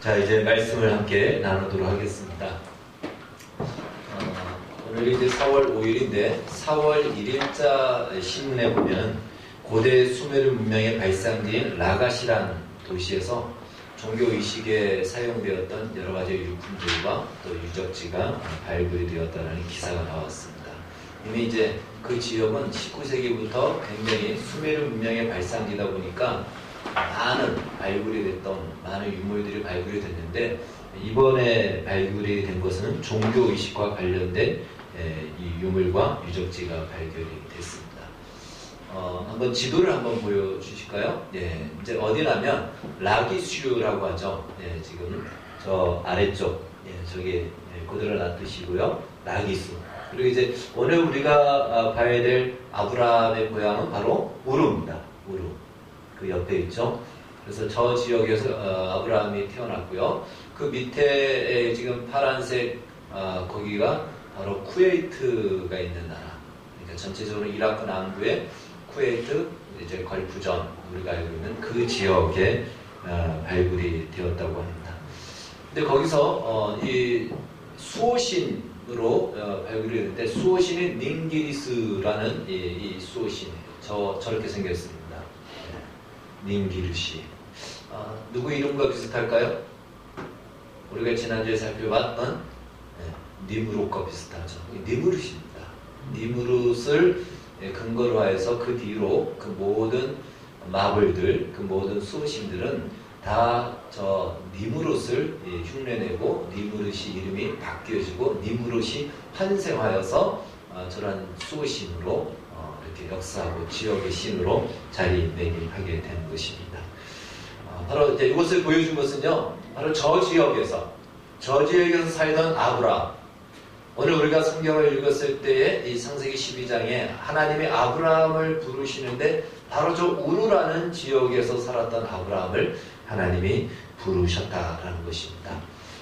자, 이제 말씀을 함께 나누도록 하겠습니다. 오늘 이제 4월 5일인데 4월 1일자 신문에 보면 고대 수메르 문명의 발상지인 라가시란 도시에서 종교의식에 사용되었던 여러 가지 유품들과 또 유적지가 발굴이 되었다는 기사가 나왔습니다. 이미 이제 그 지역은 19세기부터 굉장히 수메르 문명의 발상지다 보니까 많은 발굴이 됐던 많은 유물들이 발굴이 됐는데, 이번에 발굴이 된 것은 종교의식과 관련된 이 유물과 유적지가 발견이 됐습니다. 한번 지도를 한번 보여주실까요? 예, 이제 어디냐면 라기슈라고 하죠. 예, 지금 저 아래쪽, 저기 그대로 놔두시고요. 라기수. 그리고 이제 오늘 우리가 봐야 될 아브라함의 고향은 바로 우루입니다. 우루. 그 옆에 있죠. 그래서 저 지역에서 아브라함이 태어났고요. 그 밑에 지금 파란색 거기가 바로 쿠웨이트가 있는 나라. 그러니까 전체적으로 이라크 남부의 쿠웨이트, 이제 걸프전, 우리가 알고 있는 그 지역에 발굴이 되었다고 합니다. 근데 거기서 이 수호신으로 발굴이 됐는데, 수호신이 닝기리스라는 이 수호신이에요. 저렇게 생겼습니다. 닝기르시. 누구 이름과 비슷할까요? 우리가 지난주에 살펴봤던 니무롯과 비슷하죠. 니무롯입니다. 니무롯을 근거로 해서 그 뒤로 그 모든 마블들, 그 모든 수호신들은 다 저 니무롯을 흉내내고 니무롯이 이름이 바뀌어지고 니무롯이 환생하여서 저런 수호신으로 이렇게 역사하고 지역의 신으로 자리매김하게 된 것입니다. 바로 이제 이것을 보여준 것은요, 바로 저 지역에서 살던 아브라함. 오늘 우리가 성경을 읽었을 때에 이 창세기 12장에 하나님이 아브라함을 부르시는데, 바로 저 우루라는 지역에서 살았던 아브라함을 하나님이 부르셨다라는 것입니다.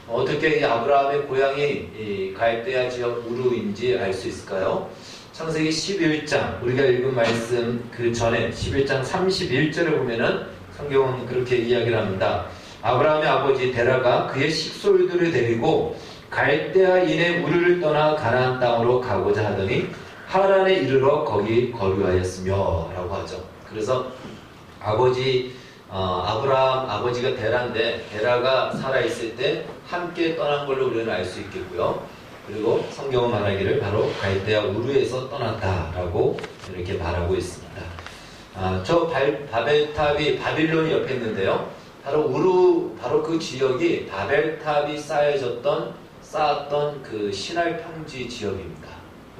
어떻게 이 아브라함의 고향이 이 갈대아 지역 우루인지 알 수 있을까요? 창세기 11장, 우리가 읽은 말씀 그 전에 11장 31절을 보면은 성경은 그렇게 이야기를 합니다. 아브라함의 아버지 데라가 그의 식솔들을 데리고 갈대아인의 우르를 떠나 가나안 땅으로 가고자 하더니 하란에 이르러 거기 거류하였으며 라고 하죠. 그래서 아브라함 아버지가 데라인데, 데라가 살아있을 때 함께 떠난 걸로 우리는 알 수 있겠고요. 그리고 성경은 말하기를 바로 갈대아 우르에서 떠났다라고 이렇게 말하고 있습니다. 저 바벨탑이 바빌론이 옆에 있는데요. 바로 그 지역이 바벨탑이 쌓았던 그 신할 평지 지역입니다.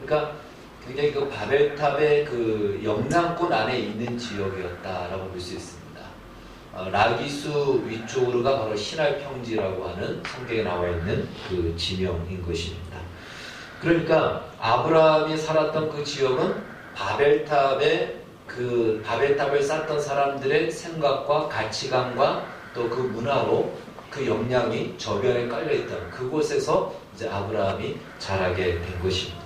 그러니까 굉장히 그 바벨탑의 그 영향권 안에 있는 지역이었다라고 볼 수 있습니다. 라기수 위쪽으로가 바로 신할 평지라고 하는 성경에 나와 있는 그 지명인 것입니다. 그러니까 아브라함이 살았던 그 지역은 바벨탑을 쌓던 사람들의 생각과 가치관과 또 그 문화로 그 영향이 저변에 깔려있던 그곳에서 이제 아브라함이 자라게 된 것입니다.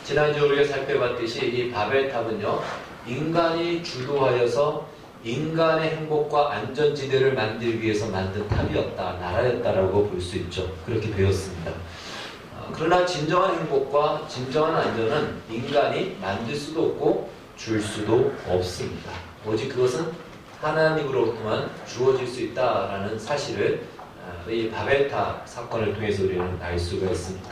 지난주 우리가 살펴봤듯이 이 바벨탑은요, 인간이 주도하여서 인간의 행복과 안전지대를 만들기 위해서 만든 탑이었다, 나라였다라고 볼 수 있죠. 그렇게 배웠습니다. 그러나 진정한 행복과 진정한 안전은 인간이 만들 수도 없고 줄 수도 없습니다. 오직 그것은 하나님으로부터만 주어질 수 있다라는 사실을 이 바벨탑 사건을 통해서 우리는 알 수가 있습니다.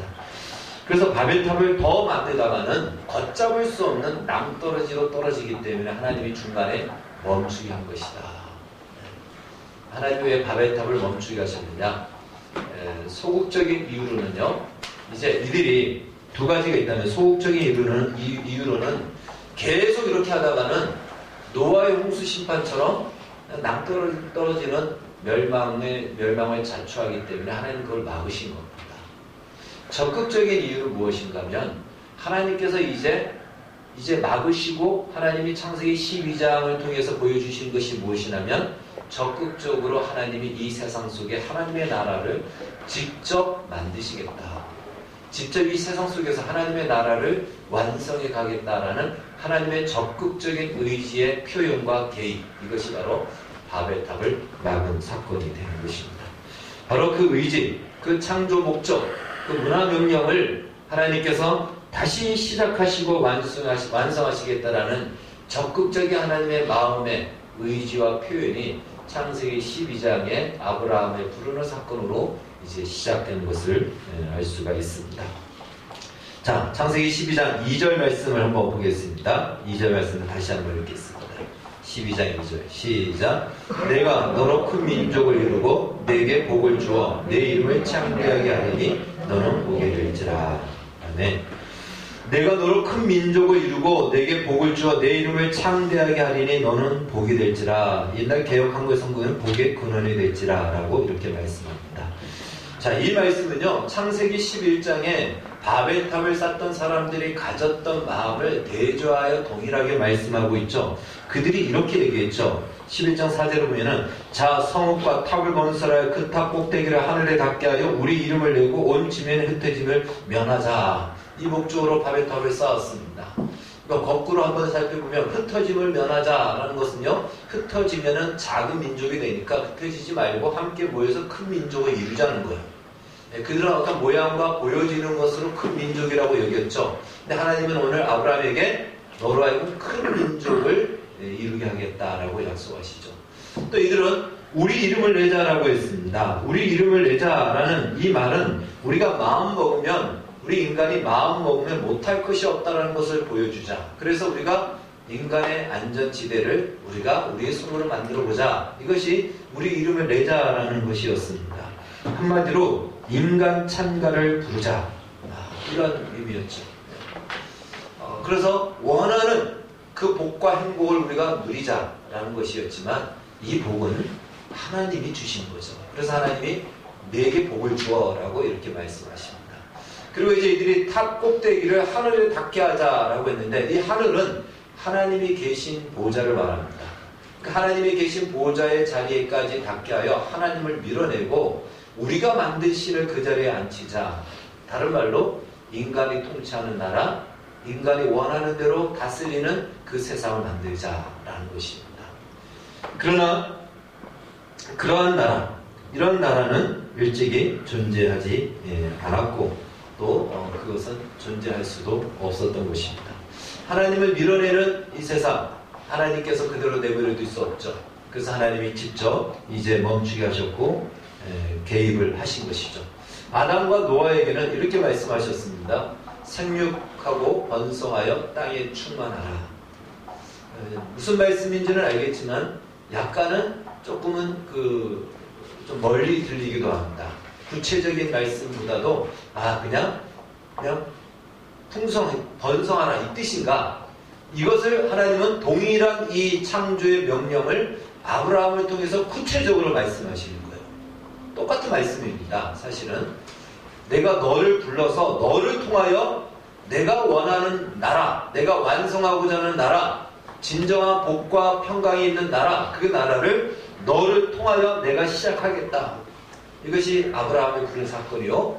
그래서 바벨탑을 더 만들다가는 걷잡을 수 없는 낭떠러지로 떨어지기 때문에 하나님이 중간에 멈추게 한 것이다. 하나님이 왜 바벨탑을 멈추게 하셨느냐? 소극적인 이유로는요, 이제 이들이 두 가지가 있다면, 소극적인 이유로는 계속 이렇게 하다가는 노아의 홍수 심판처럼 낭떠러지는 멸망을 자초하기 때문에 하나님 그걸 막으신 겁니다. 적극적인 이유는 무엇인가 하면, 하나님께서 이제 막으시고 하나님이 창세기 12장을 통해서 보여주신 것이 무엇이냐면, 적극적으로 하나님이 이 세상 속에 하나님의 나라를 직접 만드시겠다. 직접 이 세상 속에서 하나님의 나라를 완성해 가겠다라는 하나님의 적극적인 의지의 표현과 개입, 이것이 바로 바벨탑을 막은 사건이 되는 것입니다. 바로 그 의지, 그 창조 목적, 그 문화 명령을 하나님께서 다시 시작하시고 완성하시겠다라는 적극적인 하나님의 마음의 의지와 표현이 창세기 12장의 아브라함의 부르는 사건으로 이제 시작되는 것을 알 수가 있습니다. 자, 창세기 12장 2절 말씀을 한번 보겠습니다. 2절 말씀을 다시 한번 읽겠습니다. 12장 2절 시작. 내가 너로 큰 민족을 이루고 내게 복을 주어 내 이름을 창대하게 하리니 너는 복이 될지라. 아멘. 내가 너로 큰 민족을 이루고 내게 복을 주어 내 이름을 창대하게 하리니 너는 복이 될지라. 옛날 개역 한글 성경은 복의 근원이 될지라 라고 이렇게 말씀합니다. 자, 이 말씀은요, 창세기 11장에 바벨탑을 쌓던 사람들이 가졌던 마음을 대조하여 동일하게 말씀하고 있죠. 그들이 이렇게 얘기했죠. 11장 4절을 보면은, 자, 성읍과 탑을 건설하여 그 탑 꼭대기를 하늘에 닿게 하여 우리 이름을 내고 온 지면의 흩어짐을 면하자. 이 목적으로 바벨탑을 쌓았습니다. 그러니까 거꾸로 한번 살펴보면 흩어짐을 면하자라는 것은요, 흩어지면은 작은 민족이 되니까 흩어지지 말고 함께 모여서 큰 민족을 이루자는 거예요. 그들은 어떤 모양과 보여지는 것으로 큰 민족이라고 여겼죠. 근데 하나님은 오늘 아브라함에게 너로 하여금 큰 민족을 이루게 하겠다라고 약속하시죠. 또 이들은 우리 이름을 내자라고 했습니다. 우리 이름을 내자라는 이 말은 우리가 마음 먹으면, 우리 인간이 마음 먹으면 못할 것이 없다는 것을 보여주자. 그래서 우리가 인간의 안전지대를 우리가 우리의 손으로 만들어보자. 이것이 우리 이름을 내자라는 것이었습니다. 한마디로 인간 찬가를 부르자. 이런 의미였죠. 그래서 원하는 그 복과 행복을 우리가 누리자라는 것이었지만 이 복은 하나님이 주신 거죠. 그래서 하나님이 내게 복을 주어라고 이렇게 말씀하십니다. 그리고 이제 이들이 탑 꼭대기를 하늘에 닿게 하자라고 했는데 이 하늘은 하나님이 계신 보좌를 말합니다. 그 하나님이 계신 보좌의 자리에까지 닿게 하여 하나님을 밀어내고 우리가 만든 신을 그 자리에 앉히자. 다른 말로 인간이 통치하는 나라, 인간이 원하는 대로 다스리는 그 세상을 만들자라는 것입니다. 그러나 그러한 나라, 이런 나라는 일찍이 존재하지 않았고 또 그것은 존재할 수도 없었던 것입니다. 하나님을 밀어내는 이 세상, 하나님께서 그대로 내버려 둘 수 없죠. 그래서 하나님이 직접 이제 멈추게 하셨고 개입을 하신 것이죠. 아담과 노아에게는 이렇게 말씀하셨습니다. 생육하고 번성하여 땅에 충만하라. 무슨 말씀인지는 알겠지만 약간은 조금은 좀 멀리 들리기도 합니다. 구체적인 말씀보다도 그냥 번성하라 이 뜻인가? 이것을 하나님은 동일한 이 창조의 명령을 아브라함을 통해서 구체적으로 말씀하시는 거예요. 똑같은 말씀입니다. 사실은 내가 너를 불러서 너를 통하여 내가 원하는 나라, 내가 완성하고자 하는 나라, 진정한 복과 평강이 있는 나라, 그 나라를 너를 통하여 내가 시작하겠다. 이것이 아브라함의 부른 사건이요,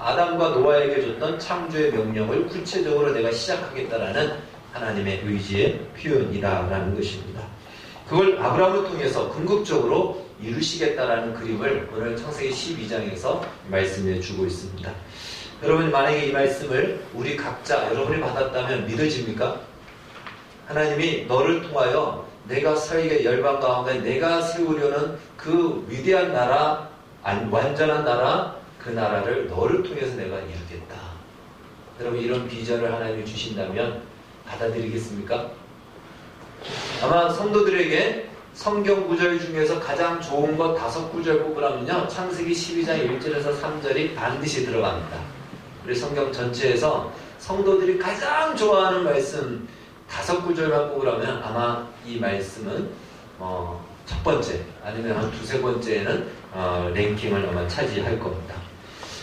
아담과 노아에게 줬던 창조의 명령을 구체적으로 내가 시작하겠다라는 하나님의 의지의 표현이라는 것입니다. 그걸 아브라함을 통해서 궁극적으로 이루시겠다라는 그림을 오늘 창세기 12장에서 말씀해 주고 있습니다. 여러분, 만약에 이 말씀을 우리 각자 여러분이 받았다면 믿어집니까? 하나님이 너를 통하여 내가 세계 열방 가운데 내가 세우려는 그 위대한 나라, 완전한 나라, 그 나라를 너를 통해서 내가 이루겠다. 여러분, 이런 비전을 하나님이 주신다면 받아들이겠습니까? 아마 성도들에게 성경 구절 중에서 가장 좋은 것 5구절 뽑으라면요, 창세기 12장 1절에서 3절이 반드시 들어갑니다. 우리 성경 전체에서 성도들이 가장 좋아하는 말씀 5구절만 뽑으라면 아마 이 말씀은 첫 번째 아니면 한 2-3번째에는 랭킹을 아마 차지할 겁니다.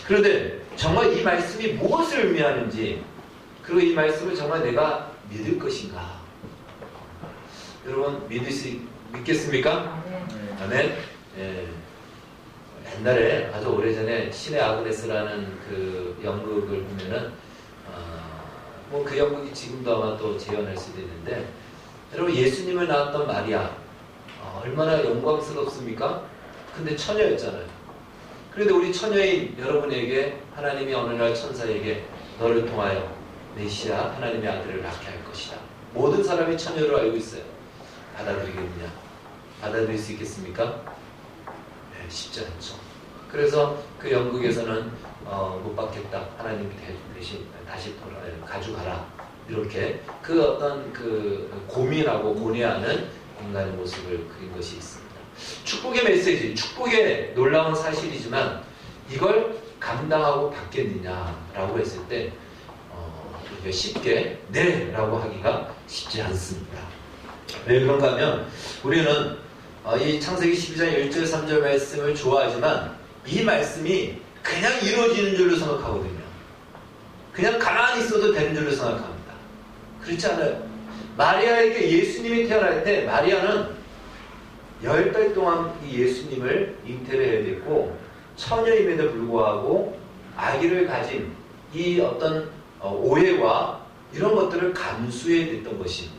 그런데 정말 이 말씀이 무엇을 의미하는지, 그리고 이 말씀을 정말 내가 믿을 것인가? 여러분, 믿겠습니까? 아멘. 예. 옛날에 아주 오래전에 신의 아그네스라는 그 연극을 보면은 그 연극이 지금도 아마 또 재현할 수도 있는데, 여러분, 예수님을 낳았던 마리아 얼마나 영광스럽습니까? 근데 처녀였잖아요. 그런데 우리 처녀인 여러분에게 하나님이 어느 날 천사에게 너를 통하여 메시아 하나님의 아들을 낳게 할 것이다. 모든 사람이 처녀로 알고 있어요. 받아들이겠느냐? 받아들일 수 있겠습니까? 네, 쉽지 않죠. 그래서 그 영국에서는 못 받겠다. 하나님이 대신 다시 가져가라. 이렇게 그 어떤 그 고민하고 고뇌하는 인간의 모습을 그린 것이 있습니다. 축복의 메시지, 축복의 놀라운 사실이지만 이걸 감당하고 받겠느냐라고 했을 때 쉽게 네 라고 하기가 쉽지 않습니다. 왜 그런가 하면 우리는 이 창세기 12장 1절 3절 말씀을 좋아하지만 이 말씀이 그냥 이루어지는 줄로 생각하거든요. 그냥 가만히 있어도 되는 줄로 생각합니다. 그렇지 않아요. 마리아에게 예수님이 태어날 때 마리아는 10달 동안 이 예수님을 잉태를 해야 됐고 처녀임에도 불구하고 아기를 가진 이 어떤 오해와 이런 것들을 감수해야 됐던 것입니다.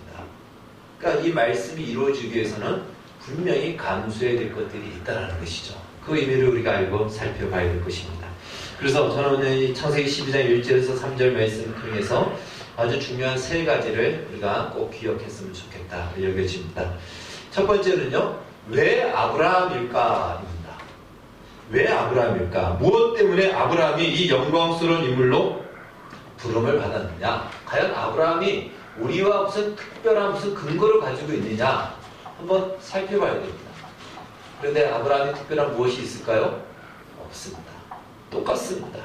그러니까 이 말씀이 이루어지기 위해서는 분명히 감수해야 될 것들이 있다는 것이죠. 그 의미를 우리가 알고 살펴봐야 될 것입니다. 그래서 저는 오늘 이 창세기 12장 1절에서 3절 말씀을 통해서 아주 중요한 세 가지를 우리가 꼭 기억했으면 좋겠다 여겨집니다. 첫 번째는요, 왜 아브라함일까입니다. 왜 아브라함일까? 무엇 때문에 아브라함이 이 영광스러운 인물로 부름을 받았느냐? 과연 아브라함이 우리와 무슨 특별한 무슨 근거를 가지고 있느냐? 한번 살펴봐야 됩니다. 그런데 아브라함이 특별한 무엇이 있을까요? 없습니다. 똑같습니다.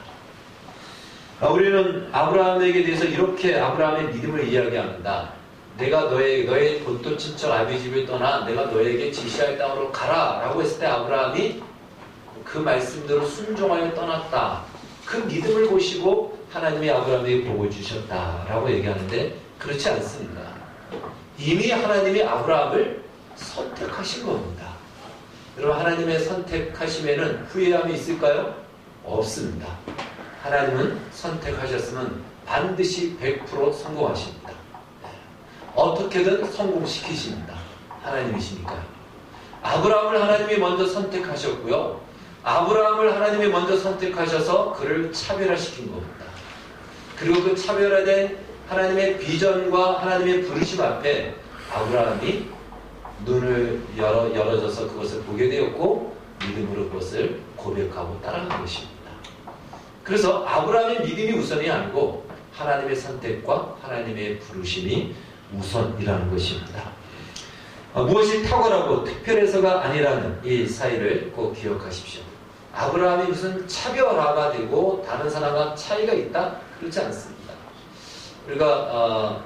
우리는 아브라함에게 대해서 이렇게 아브라함의 믿음을 이야기합니다. 내가 너의 본토 친척 아비 집을 떠나 내가 너에게 지시할 땅으로 가라 라고 했을 때 아브라함이 그 말씀대로 순종하여 떠났다. 그 믿음을 보시고 하나님이 아브라함에게 복을 주셨다라고 얘기하는데 그렇지 않습니다. 이미 하나님이 아브라함을 선택하신 겁니다. 여러분, 하나님의 선택하심에는 후회함이 있을까요? 없습니다. 하나님은 선택하셨으면 반드시 100% 성공하십니다. 어떻게든 성공시키십니다. 하나님이시니까요. 아브라함을 하나님이 먼저 선택하셨고요. 아브라함을 하나님이 먼저 선택하셔서 그를 차별화시킨 겁니다. 그리고 그 차별화된 하나님의 비전과 하나님의 부르심 앞에 아브라함이 눈을 열어져서 그것을 보게 되었고 믿음으로 그것을 고백하고 따라간 것입니다. 그래서 아브라함의 믿음이 우선이 아니고 하나님의 선택과 하나님의 부르심이 우선이라는 것입니다. 무엇이 탁월하고 특별해서가 아니라는 이 사실을 꼭 기억하십시오. 아브라함이 무슨 차별화가 되고 다른 사람과 차이가 있다? 그렇지 않습니다. 우리가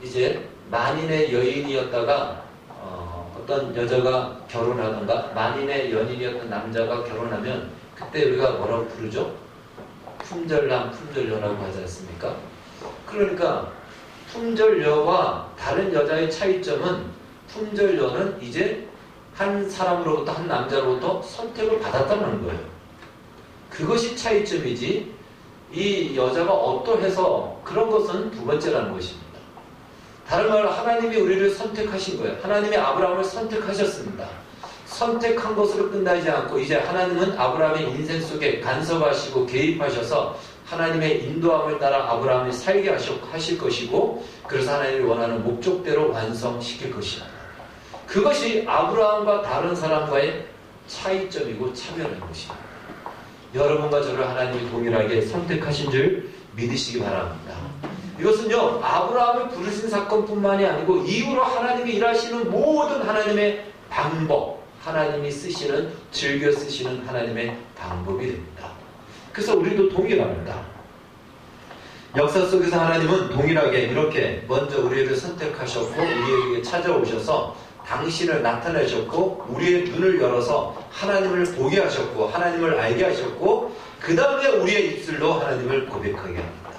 이제 만인의 여인이었다가 어떤 여자가 결혼하던가 만인의 연인이었던 남자가 결혼하면 그때 우리가 뭐라고 부르죠? 품절남, 품절녀라고 하지 않습니까? 그러니까 품절녀와 다른 여자의 차이점은 품절녀는 이제 한 사람으로부터 한 남자로부터 선택을 받았다는 거예요. 그것이 차이점이지 이 여자가 어떠해서 그런 것은 두 번째라는 것입니다. 다른 말로 하나님이 우리를 선택하신 거예요. 하나님이 아브라함을 선택하셨습니다. 선택한 것으로 끝나지 않고 이제 하나님은 아브라함의 인생 속에 간섭하시고 개입하셔서 하나님의 인도함을 따라 아브라함이 살게 하실 것이고 그래서 하나님이 원하는 목적대로 완성시킬 것입니다. 그것이 아브라함과 다른 사람과의 차이점이고 차별인 것입니다. 여러분과 저를 하나님이 동일하게 선택하신 줄 믿으시기 바랍니다. 이것은요, 아브라함을 부르신 사건뿐만이 아니고 이후로 하나님이 일하시는 모든 하나님의 방법, 하나님이 쓰시는, 즐겨 쓰시는 하나님의 방법이 됩니다. 그래서 우리도 동일합니다. 역사 속에서 하나님은 동일하게 이렇게 먼저 우리를 선택하셨고 우리에게 찾아오셔서 당신을 나타내셨고 우리의 눈을 열어서 하나님을 보게 하셨고 하나님을 알게 하셨고 그 다음에 우리의 입술로 하나님을 고백하게 합니다.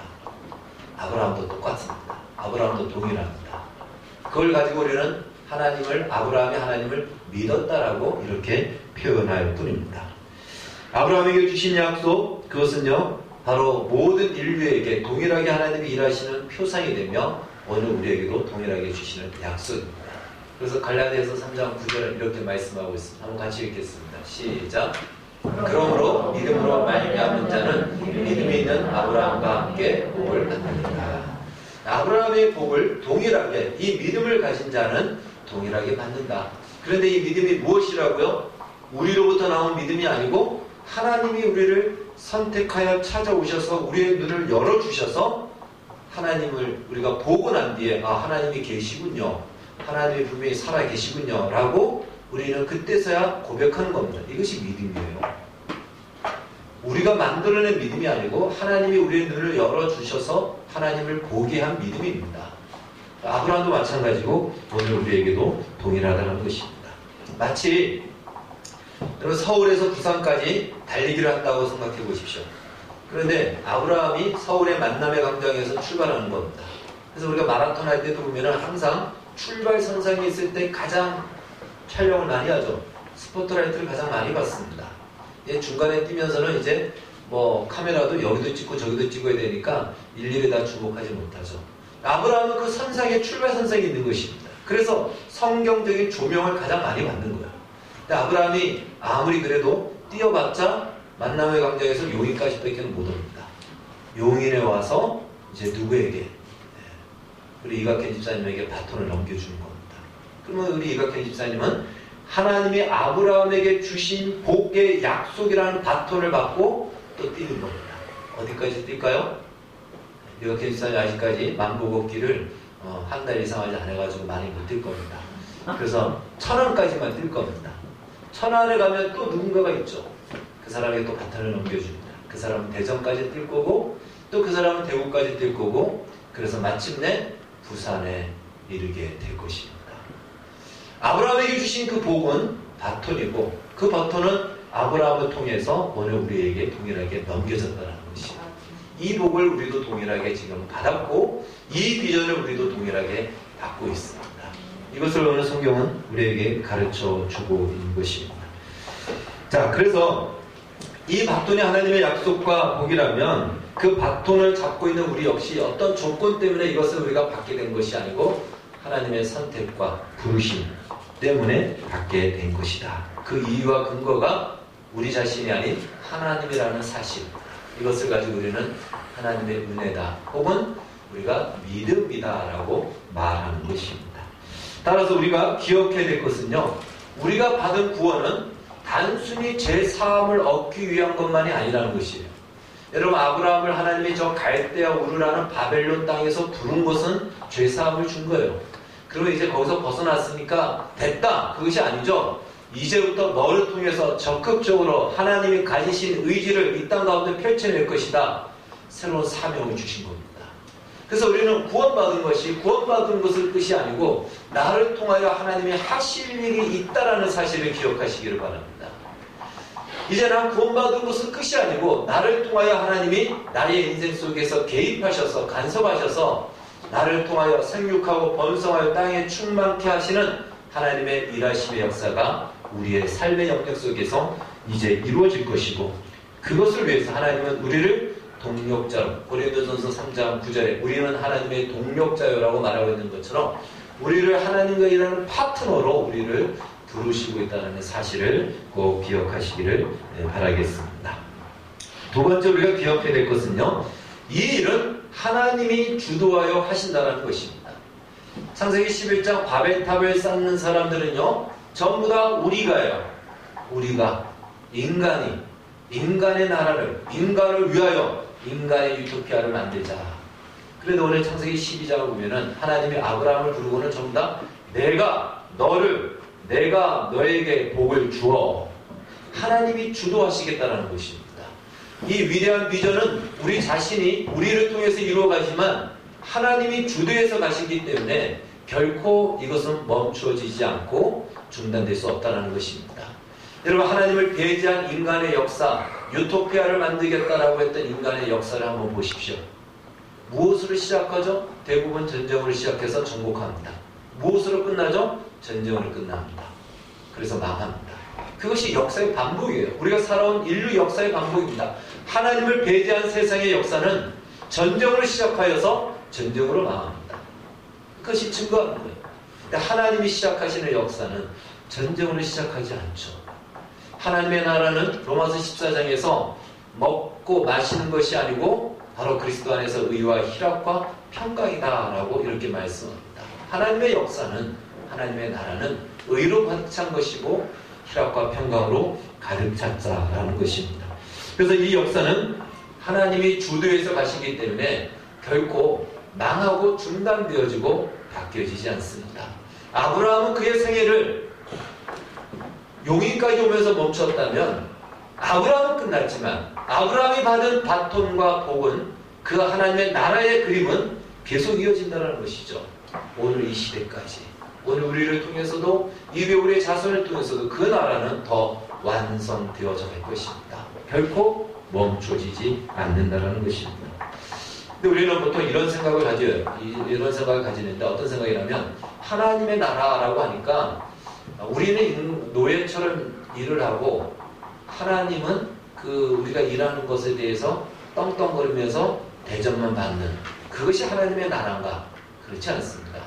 아브라함도 똑같습니다. 아브라함도 동일합니다. 그걸 가지고 우리는 아브라함이 하나님을 믿었다라고 이렇게 표현할 뿐입니다. 아브라함에게 주신 약속, 그것은요, 바로 모든 인류에게 동일하게 하나님이 일하시는 표상이 되며 오늘 우리에게도 동일하게 주시는 약속입니다. 그래서 갈라디아서 3장 9절에 이렇게 말씀하고 있습니다. 한번 같이 읽겠습니다. 시작. 그러므로 믿음으로 말미암은 자는 믿음이 있는 아브라함과 함께 복을 받는다. 아브라함의 복을 동일하게, 이 믿음을 가진 자는 동일하게 받는다. 그런데 이 믿음이 무엇이라고요? 우리로부터 나온 믿음이 아니고 하나님이 우리를 선택하여 찾아오셔서 우리의 눈을 열어주셔서 하나님을 우리가 보고 난 뒤에 하나님이 계시군요. 하나님이 분명히 살아 계시군요. 라고 우리는 그때서야 고백하는 겁니다. 이것이 믿음이에요. 우리가 만들어낸 믿음이 아니고 하나님이 우리의 눈을 열어주셔서 하나님을 보게 한 믿음입니다. 아브라함도 마찬가지고 오늘 우리에게도 동일하다는 것입니다. 마치 여러분 서울에서 부산까지 달리기를 한다고 생각해 보십시오. 그런데 아브라함이 서울의 만남의 광장에서 출발하는 겁니다. 그래서 우리가 마라톤 할 때도 보면은 항상 출발 선상에 있을 때 가장 촬영을 많이 하죠. 스포트라이트를 가장 많이 받습니다. 중간에 뛰면서는 이제 뭐 카메라도 여기도 찍고 저기도 찍어야 되니까 일일이 다 주목하지 못하죠. 아브라함은 그 선상에 출발 선상에 있는 것입니다. 그래서 성경적인 조명을 가장 많이 받는 거예요. 근데 아브라함이 아무리 그래도 뛰어봤자 만남의 광장에서 용인까지밖에 못 옵니다. 용인에 와서 이제 누구에게? 우리 이각현 집사님에게 바톤을 넘겨주는 겁니다. 그러면 우리 이각현 집사님은 하나님이 아브라함에게 주신 복의 약속이라는 바톤을 받고 또 뛰는 겁니다. 어디까지 뛸까요? 이각현 집사님 아직까지 만보 걷기를 한 달 이상 하지 않아가지고 많이 못 뛸 겁니다. 그래서 천안까지만 뛸 겁니다. 천안에 가면 또 누군가가 있죠. 그 사람에게 또 바톤을 넘겨줍니다. 그 사람은 대전까지 뛸 거고 또 그 사람은 대구까지 뛸 거고 그래서 마침내 부산에 이르게 될 것입니다. 아브라함에게 주신 그 복은 바톤이고 그 바톤은 아브라함을 통해서 오늘 우리에게 동일하게 넘겨졌다는 것입니다. 이 복을 우리도 동일하게 지금 받았고 이 비전을 우리도 동일하게 받고 있습니다. 이것을 오늘 성경은 우리에게 가르쳐 주고 있는 것입니다. 자, 그래서 이 바톤이 하나님의 약속과 복이라면 그 바톤을 잡고 있는 우리 역시 어떤 조건 때문에 이것을 우리가 받게 된 것이 아니고 하나님의 선택과 부르심 때문에 받게 된 것이다. 그 이유와 근거가 우리 자신이 아닌 하나님이라는 사실, 이것을 가지고 우리는 하나님의 은혜다 혹은 우리가 믿음이다 라고 말하는 것입니다. 따라서 우리가 기억해야 될 것은요, 우리가 받은 구원은 단순히 죄 사함을 얻기 위한 것만이 아니라는 것이에요. 여러분, 아브라함을 하나님이 저 갈대아 우르라는 바벨론 땅에서 부른 것은 죄 사함을 준 거예요. 그러면 이제 거기서 벗어났으니까 됐다, 그것이 아니죠. 이제부터 너를 통해서 적극적으로 하나님이 가지신 의지를 이 땅 가운데 펼쳐낼 것이다, 새로운 사명을 주신 겁니다. 그래서 우리는 구원받은 것을 뜻이 아니고 나를 통하여 하나님이 하실 일이 있다라는 사실을 기억하시기를 바랍니다. 이제 난 구원받은 것은 끝이 아니고 나를 통하여 하나님이 나의 인생 속에서 개입하셔서 간섭하셔서 나를 통하여 생육하고 번성하여 땅에 충만케 하시는 하나님의 일하심의 역사가 우리의 삶의 영역 속에서 이제 이루어질 것이고, 그것을 위해서 하나님은 우리를 동력자로, 고린도전서 3장 9절에 우리는 하나님의 동력자요라고 말하고 있는 것처럼 우리를 하나님과 일하는 파트너로 우리를 부르시고 있다는 사실을 꼭 기억하시기를 바라겠습니다. 두 번째 우리가 기억해야 될 것은요, 이 일은 하나님이 주도하여 하신다는 것입니다. 창세기 11장 바벨탑을 쌓는 사람들은요, 전부 다 우리가예요. 우리가, 인간의 나라를, 인간을 위하여 인간의 유토피아를 만들자. 그래도 오늘 창세기 12장을 보면은 하나님이 아브라함을 부르고는 전부 다 내가 너에게 복을 주어, 하나님이 주도하시겠다는 것입니다. 이 위대한 비전은 우리 자신이 우리를 통해서 이루어가지만 하나님이 주도해서 가시기 때문에 결코 이것은 멈추어지지 않고 중단될 수 없다는 것입니다. 여러분, 하나님을 배제한 인간의 역사, 유토피아를 만들겠다라고 했던 인간의 역사를 한번 보십시오. 무엇으로 시작하죠? 대부분 전쟁으로 시작해서 정복합니다. 무엇으로 끝나죠? 전쟁으로 끝납니다. 그래서 망합니다. 그것이 역사의 반복이에요. 우리가 살아온 인류 역사의 반복입니다. 하나님을 배제한 세상의 역사는 전쟁으로 시작하여서 전쟁으로 망합니다. 그것이 증거하는 거예요. 근데 하나님이 시작하시는 역사는 전쟁으로 시작하지 않죠. 하나님의 나라는 로마서 14장에서 먹고 마시는 것이 아니고 바로 그리스도 안에서 의와 희락과 평강이다라고 이렇게 말씀합니다. 하나님의 역사는, 하나님의 나라는 의로 가득 찬 것이고 희락과 평강으로 가득 찼다라는 것입니다. 그래서 이 역사는 하나님이 주도해서 가시기 때문에 결코 망하고 중단되어지고 바뀌어지지 않습니다. 아브라함은 그의 생애를 용인까지 오면서 멈췄다면 아브라함은 끝났지만 아브라함이 받은 바톤과 복은, 그 하나님의 나라의 그림은 계속 이어진다는 것이죠. 오늘 이 시대까지, 오늘 우리를 통해서도 이후에 우리의 자손을 통해서도 그 나라는 더 완성되어져 갈 것입니다. 결코 멈춰지지 않는다는 것입니다. 근데 우리는 보통 이런 생각을 가져요. 이런 생각을 가지는데 어떤 생각이냐면, 하나님의 나라라고 하니까 우리는 노예처럼 일을 하고 하나님은 우리가 일하는 것에 대해서 떵떵거리면서 대접만 받는, 그것이 하나님의 나라인가? 그렇지 않습니다.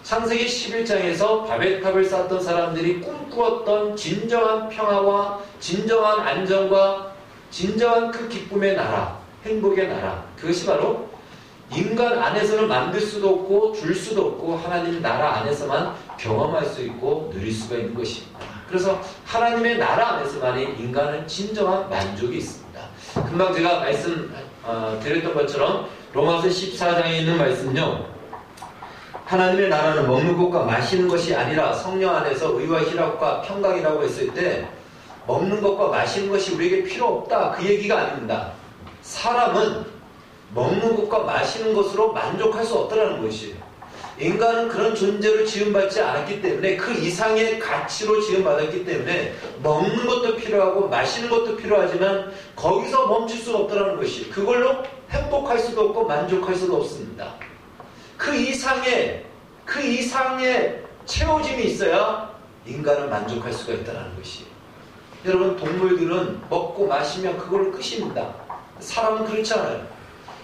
창세기 11장에서 바벨탑을 쌓았던 사람들이 꿈꾸었던 진정한 평화와 진정한 안정과 진정한 그 기쁨의 나라, 행복의 나라, 그것이 바로 인간 안에서는 만들 수도 없고 줄 수도 없고 하나님 나라 안에서만 경험할 수 있고 누릴 수가 있는 것입니다. 그래서 하나님의 나라 안에서만이 인간은 진정한 만족이 있습니다. 금방 제가 드렸던 것처럼 로마서 14장에 있는 말씀은요, 하나님의 나라는 먹는 것과 마시는 것이 아니라 성령 안에서 의와 희락과 평강이라고 했을 때, 먹는 것과 마시는 것이 우리에게 필요 없다, 그 얘기가 아닙니다. 사람은 먹는 것과 마시는 것으로 만족할 수 없다는 것이에요. 인간은 그런 존재로 지음받지 않았기 때문에, 그 이상의 가치로 지음받았기 때문에 먹는 것도 필요하고 마시는 것도 필요하지만 거기서 멈출 수가 없다는 것이에요. 그걸로 행복할 수도 없고 만족할 수도 없습니다. 그 이상의 채워짐이 있어야 인간은 만족할 수가 있다는 것이에요. 여러분, 동물들은 먹고 마시면 그걸로 끝입니다. 사람은 그렇지 않아요.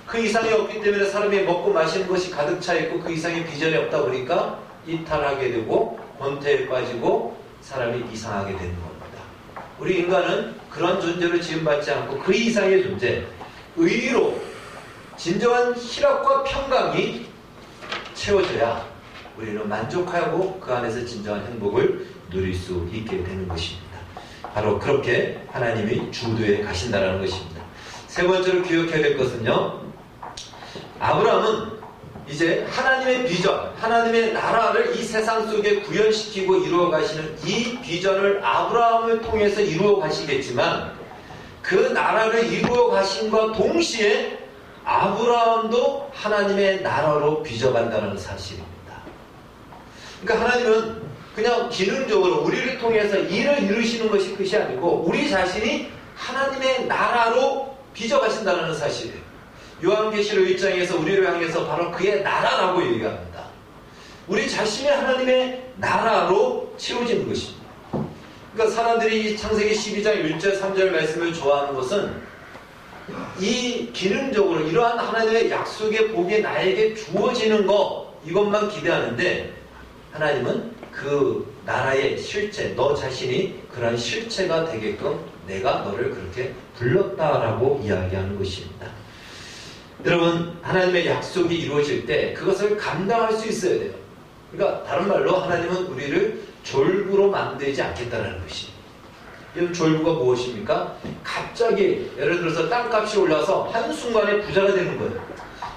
그 이상이 없기 때문에 사람이 먹고 마시는 것이 가득 차 있고 그 이상의 비전이 없다 보니까 이탈하게 되고 권태에 빠지고 사람이 이상하게 되는 겁니다. 우리 인간은 그런 존재로 지음받지 않고 그 이상의 존재, 의로 진정한 희락과 평강이 채워져야 우리는 만족하고 그 안에서 진정한 행복을 누릴 수 있게 되는 것입니다. 바로 그렇게 하나님이 주도해 가신다는 것입니다. 세 번째로 기억해야 될 것은요, 아브라함은 이제 하나님의 비전, 하나님의 나라를 이 세상 속에 구현시키고 이루어 가시는 이 비전을 아브라함을 통해서 이루어 가시겠지만, 그 나라를 이루어 가심과 동시에 아브라함도 하나님의 나라로 빚어간다는 사실입니다. 그러니까 하나님은 그냥 기능적으로 우리를 통해서 일을 이루시는 것이 끝이 아니고 우리 자신이 하나님의 나라로 빚어가신다는 사실이에요. 요한계시록 1장에서 우리를 향해서 바로 그의 나라라고 얘기합니다. 우리 자신이 하나님의 나라로 채워지는 것입니다. 그러니까 사람들이 이 창세기 12장 1절 3절 말씀을 좋아하는 것은 이 기능적으로 이러한 하나님의 약속의 복이 나에게 주어지는 것, 이것만 기대하는데, 하나님은 그 나라의 실체, 너 자신이 그런 실체가 되게끔 내가 너를 그렇게 불렀다라고 이야기하는 것입니다. 여러분, 하나님의 약속이 이루어질 때 그것을 감당할 수 있어야 돼요. 그러니까 다른 말로 하나님은 우리를 졸부로 만들지 않겠다는 것이. 이 졸부가 무엇입니까? 갑자기 예를 들어서 땅값이 올라서 한순간에 부자가 되는 거예요.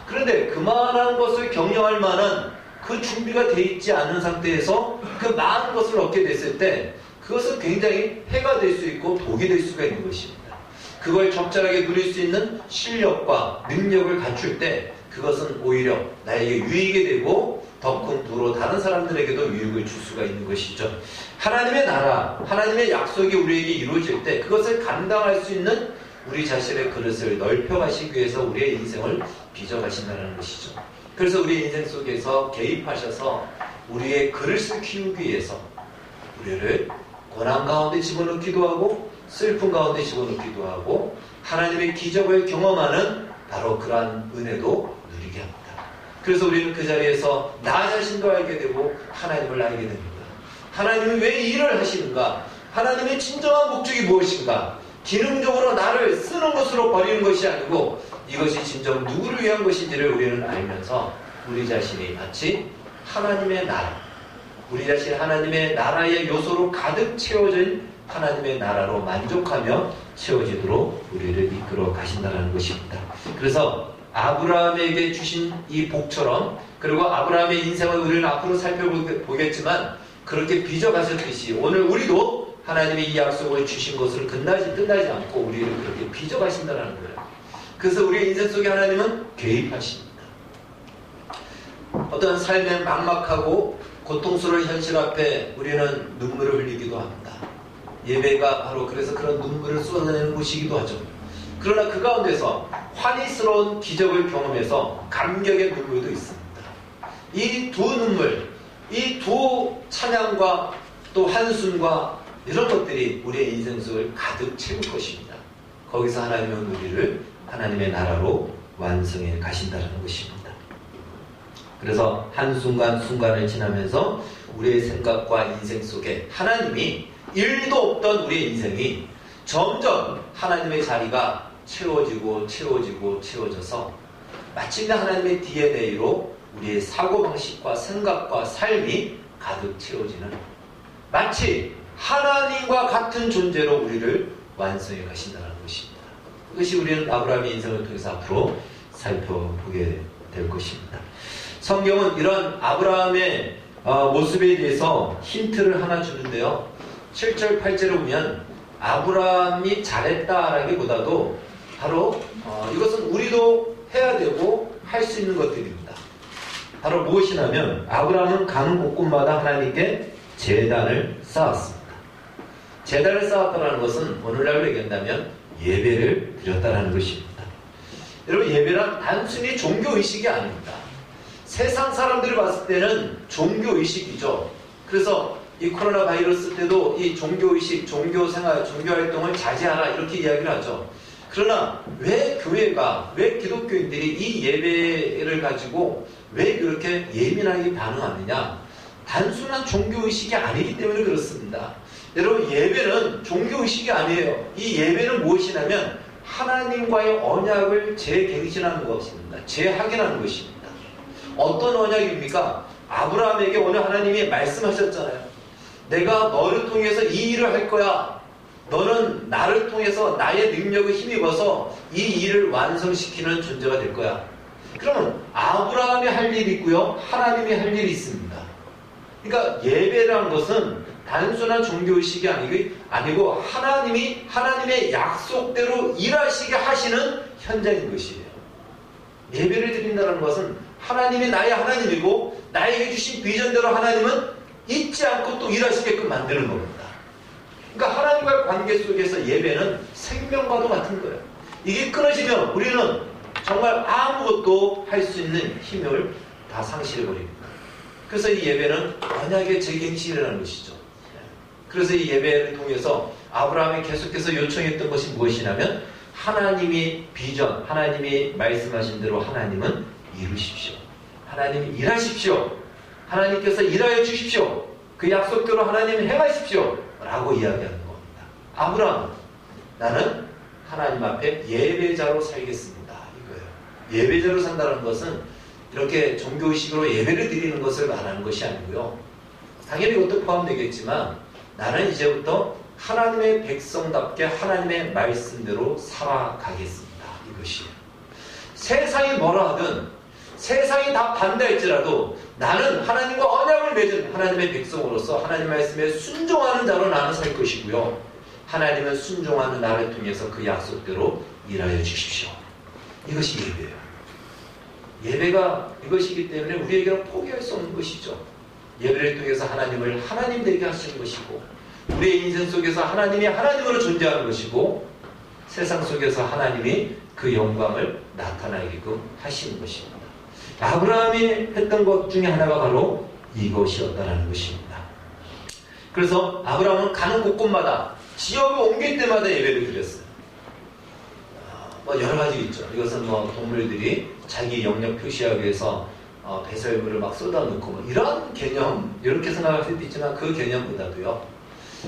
그런데 그만한 것을 경영할 만한 그 준비가 돼 있지 않은 상태에서 그 많은 것을 얻게 됐을 때 그것은 굉장히 해가 될 수 있고 독이 될 수가 있는 것입니다. 그걸 적절하게 누릴 수 있는 실력과 능력을 갖출 때 그것은 오히려 나에게 유익이 되고 더 큰 부로 다른 사람들에게도 유익을 줄 수가 있는 것이죠. 하나님의 나라, 하나님의 약속이 우리에게 이루어질 때 그것을 감당할 수 있는 우리 자신의 그릇을 넓혀가시기 위해서 우리의 인생을 빚어가신다는 것이죠. 그래서 우리 인생 속에서 개입하셔서 우리의 그릇을 키우기 위해서 우리를 고난 가운데 집어넣기도 하고 슬픔 가운데 집어넣기도 하고 하나님의 기적을 경험하는 바로 그러한 은혜도 누리게 합니다. 그래서 우리는 그 자리에서 나 자신도 알게 되고 하나님을 알게 됩니다. 하나님은 왜 이 일을 하시는가? 하나님의 진정한 목적이 무엇인가? 기능적으로 나를 쓰는 것으로 버리는 것이 아니고 이것이 진정 누구를 위한 것인지를 우리는 알면서 우리 자신이 마치 하나님의 나라, 우리 자신 하나님의 나라의 요소로 가득 채워진 하나님의 나라로 만족하며 채워지도록 우리를 이끌어 가신다는 것입니다. 그래서 아브라함에게 주신 이 복처럼, 그리고 아브라함의 인생을 우리는 앞으로 살펴보겠지만 그렇게 빚어가셨듯이 오늘 우리도 하나님의 이 약속을 주신 것을 끝나지 않고 우리를 그렇게 빚어가신다는 거예요. 그래서 우리의 인생 속에 하나님은 개입하십니다. 어떤 삶의 막막하고 고통스러운 현실 앞에 우리는 눈물을 흘리기도 합니다. 예배가 바로 그래서 그런 눈물을 쏟아내는 곳이기도 하죠. 그러나 그 가운데서 환희스러운 기적을 경험해서 감격의 눈물도 있습니다. 이 두 눈물, 이 두 찬양과 또 한숨과 이런 것들이 우리의 인생 속을 가득 채울 것입니다. 거기서 하나님은 우리를 하나님의 나라로 완성해 가신다는 것입니다. 그래서 한순간순간을 지나면서 우리의 생각과 인생 속에 하나님이 1도 없던 우리의 인생이 점점 하나님의 자리가 채워져서 마침내 하나님의 DNA로 우리의 사고방식과 생각과 삶이 가득 채워지는, 마치 하나님과 같은 존재로 우리를 완성해 가신다는 것입니다. 그것이 우리는 아브라함의 인생을 통해서 앞으로 살펴보게 될 것입니다. 성경은 이런 아브라함의 모습에 대해서 힌트를 하나 주는데요. 7절 8절에 보면 아브라함이 잘했다라기보다도 바로 이것은 우리도 해야 되고 할 수 있는 것들입니다. 바로 무엇이냐면 아브라함은 가는 곳곳마다 하나님께 제단을 쌓았습니다. 제단을 쌓았다는 것은 오늘날로 얘기한다면 예배를 드렸다는 것입니다. 여러분, 예배란 단순히 종교의식이 아닙니다. 세상 사람들이 봤을 때는 종교의식이죠. 그래서 이 코로나 바이러스 때도 이 종교의식, 종교생활, 종교활동을 자제하라 이렇게 이야기를 하죠. 그러나 왜 교회가, 왜 기독교인들이 이 예배를 가지고 왜 그렇게 예민하게 반응하느냐? 단순한 종교의식이 아니기 때문에 그렇습니다. 여러분, 예배는 종교의식이 아니에요. 이 예배는 무엇이냐면 하나님과의 언약을 재갱신하는 것입니다. 재확인하는 것입니다. 어떤 언약입니까? 아브라함에게 오늘 하나님이 말씀하셨잖아요. 내가 너를 통해서 이 일을 할 거야. 너는 나를 통해서 나의 능력을 힘입어서 이 일을 완성시키는 존재가 될 거야. 그러면 아브라함이 할 일이 있고요, 하나님이 할 일이 있습니다. 그러니까 예배라는 것은 단순한 종교의식이 아니고 하나님이 하나님의 약속대로 일하시게 하시는 현장인 것이에요. 예배를 드린다는 것은 하나님이 나의 하나님이고 나에게 주신 비전대로 하나님은 잊지 않고 또 일하시게끔 만드는 겁니다. 그러니까 하나님과의 관계 속에서 예배는 생명과도 같은 거예요. 이게 끊어지면 우리는 정말 아무것도 할 수 있는 힘을 다 상실해버립니다. 그래서 이 예배는 언약의 재갱신이라는 것이죠. 그래서 이 예배를 통해서 아브라함이 계속해서 요청했던 것이 무엇이냐면 하나님이 비전, 하나님이 말씀하신 대로 하나님은 이루십시오. 하나님이 일하십시오. 하나님께서 일하여 주십시오. 그 약속대로 하나님 행하십시오. 라고 이야기하는 겁니다. 아브라함, 나는 하나님 앞에 예배자로 살겠습니다. 이거예요. 예배자로 산다는 것은 이렇게 종교의식으로 예배를 드리는 것을 말하는 것이 아니고요. 당연히 그것도 포함되겠지만 나는 이제부터 하나님의 백성답게 하나님의 말씀대로 살아가겠습니다. 이것이에요. 세상이 뭐라 하든 세상이 다 반대할지라도 나는 하나님과 언약을 맺은 하나님의 백성으로서 하나님 말씀에 순종하는 자로 나는 살 것이고요. 하나님은 순종하는 나를 통해서 그 약속대로 일하여 주십시오. 이것이 예배예요. 예배가 이것이기 때문에 우리에게는 포기할 수 없는 것이죠. 예배를 통해서 하나님을 하나님 되게 하시는 것이고 우리의 인생 속에서 하나님이 하나님으로 존재하는 것이고 세상 속에서 하나님이 그 영광을 나타나게끔 하시는 것입니다. 아브라함이 했던 것 중에 하나가 바로 이것이었다는 것입니다. 그래서 아브라함은 가는 곳곳마다 지역을 옮길 때마다 예배를 드렸어요. 여러 가지 있죠. 이것은 동물들이 자기 영역 표시하기 위해서 배설물을 막 쏟아놓고 뭐 이런 개념 이렇게 생각할 수도 있지만 그 개념보다도요.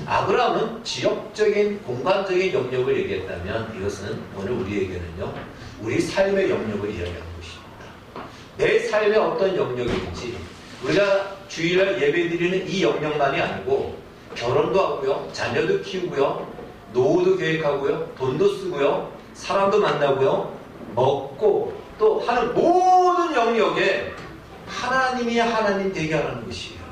아브라함은 지역적인 공간적인 영역을 얘기했다면 이것은 오늘 우리에게는요. 우리 삶의 영역을 이야기하는 것입니다. 내 삶의 어떤 영역인지 우리가 주일날 예배드리는 이 영역만이 아니고 결혼도 하고요. 자녀도 키우고요. 노후도 계획하고요. 돈도 쓰고요. 사람도 만나고요. 먹고 또 하는 모든 영역에 하나님이 하나님 되게 하라는 것이에요.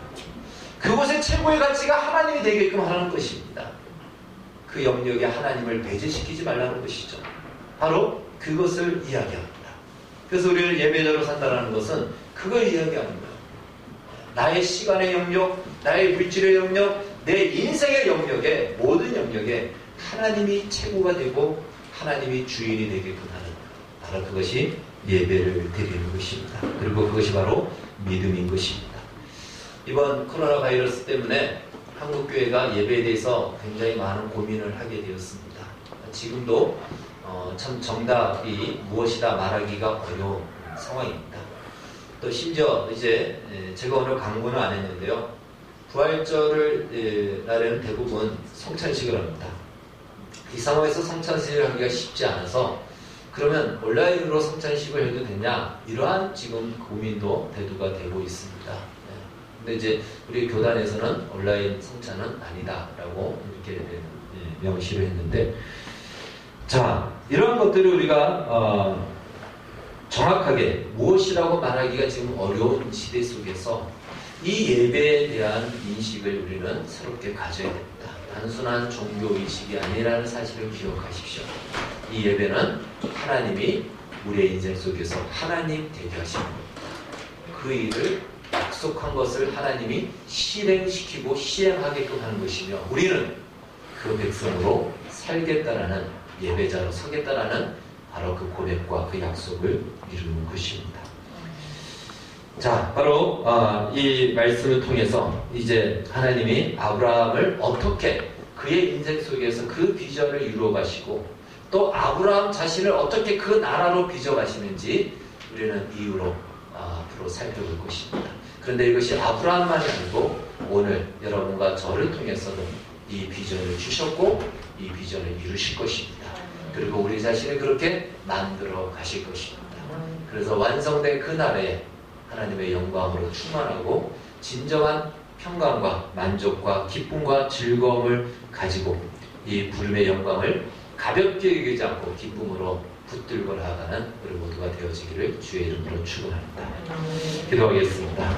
그곳의 최고의 가치가 하나님이 되게끔 하라는 것입니다. 그 영역에 하나님을 배제시키지 말라는 것이죠. 바로 그것을 이야기합니다. 그래서 우리를 예배자로 산다는 것은 그걸 이야기하는 거예요. 나의 시간의 영역, 나의 물질의 영역, 내 인생의 영역에 모든 영역에 하나님이 최고가 되고 하나님이 주인이 되게끔 하는 바로 그것이 예배를 드리는 것입니다. 그리고 그것이 바로 믿음인 것입니다. 이번 코로나 바이러스 때문에 한국교회가 예배에 대해서 굉장히 많은 고민을 하게 되었습니다. 지금도 참 정답이 무엇이다 말하기가 어려운 상황입니다. 또 심지어 이제 제가 오늘 강구는 안 했는데요. 부활절을 날에는 대부분 성찬식을 합니다. 이 상황에서 성찬식을 하기가 쉽지 않아서 그러면 온라인으로 성찬식을 해도 되냐? 이러한 지금 고민도 대두가 되고 있습니다. 근데 이제 우리 교단에서는 온라인 성찬은 아니다라고 이렇게 명시를 했는데, 자, 이런 것들을 우리가 정확하게 무엇이라고 말하기가 지금 어려운 시대 속에서 이 예배에 대한 인식을 우리는 새롭게 가져야 됩니다. 단순한 종교의식이 아니라는 사실을 기억하십시오. 이 예배는 하나님이 우리의 인생 속에서 하나님 되게 하시는 겁니다. 그 일을 약속한 것을 하나님이 실행시키고 시행하게끔 하는 것이며 우리는 그 백성으로 살겠다라는 예배자로 서겠다라는 바로 그 고백과 그 약속을 이루는 것입니다. 자, 바로 이 말씀을 통해서 이제 하나님이 아브라함을 어떻게 그의 인생 속에서 그 비전을 이루어 가시고 또 아브라함 자신을 어떻게 그 나라로 빚어 가시는지 우리는 이후로 앞으로 살펴볼 것입니다. 그런데 이것이 아브라함만이 아니고 오늘 여러분과 저를 통해서도 이 비전을 주셨고 이 비전을 이루실 것입니다. 그리고 우리 자신을 그렇게 만들어 가실 것입니다. 그래서 완성된 그날에 하나님의 영광으로 충만하고 진정한 평강과 만족과 기쁨과 즐거움을 가지고 이 부름의 영광을 가볍게 여기지 않고 기쁨으로 붙들고 나아가는 우리 모두가 되어지기를 주의 이름으로 축원합니다. 기도하겠습니다.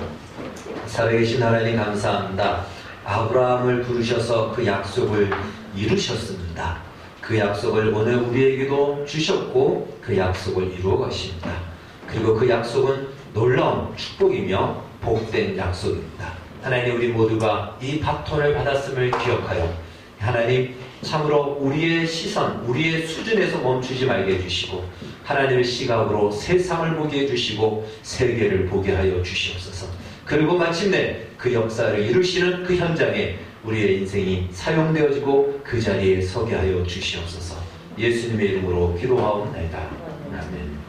살아계신 하나님 감사합니다. 아브라함을 부르셔서 그 약속을 이루셨습니다. 그 약속을 오늘 우리에게도 주셨고 그 약속을 이루어 가십니다. 그리고 그 약속은 놀라운 축복이며 복된 약속입니다. 하나님, 우리 모두가 이 바톤을 받았음을 기억하여 하나님 참으로 우리의 시선, 우리의 수준에서 멈추지 말게 해주시고 하나님의 시각으로 세상을 보게 해주시고 세계를 보게 하여 주시옵소서. 그리고 마침내 그 역사를 이루시는 그 현장에 우리의 인생이 사용되어지고 그 자리에 서게 하여 주시옵소서. 예수님의 이름으로 기도하옵나이다. 아멘.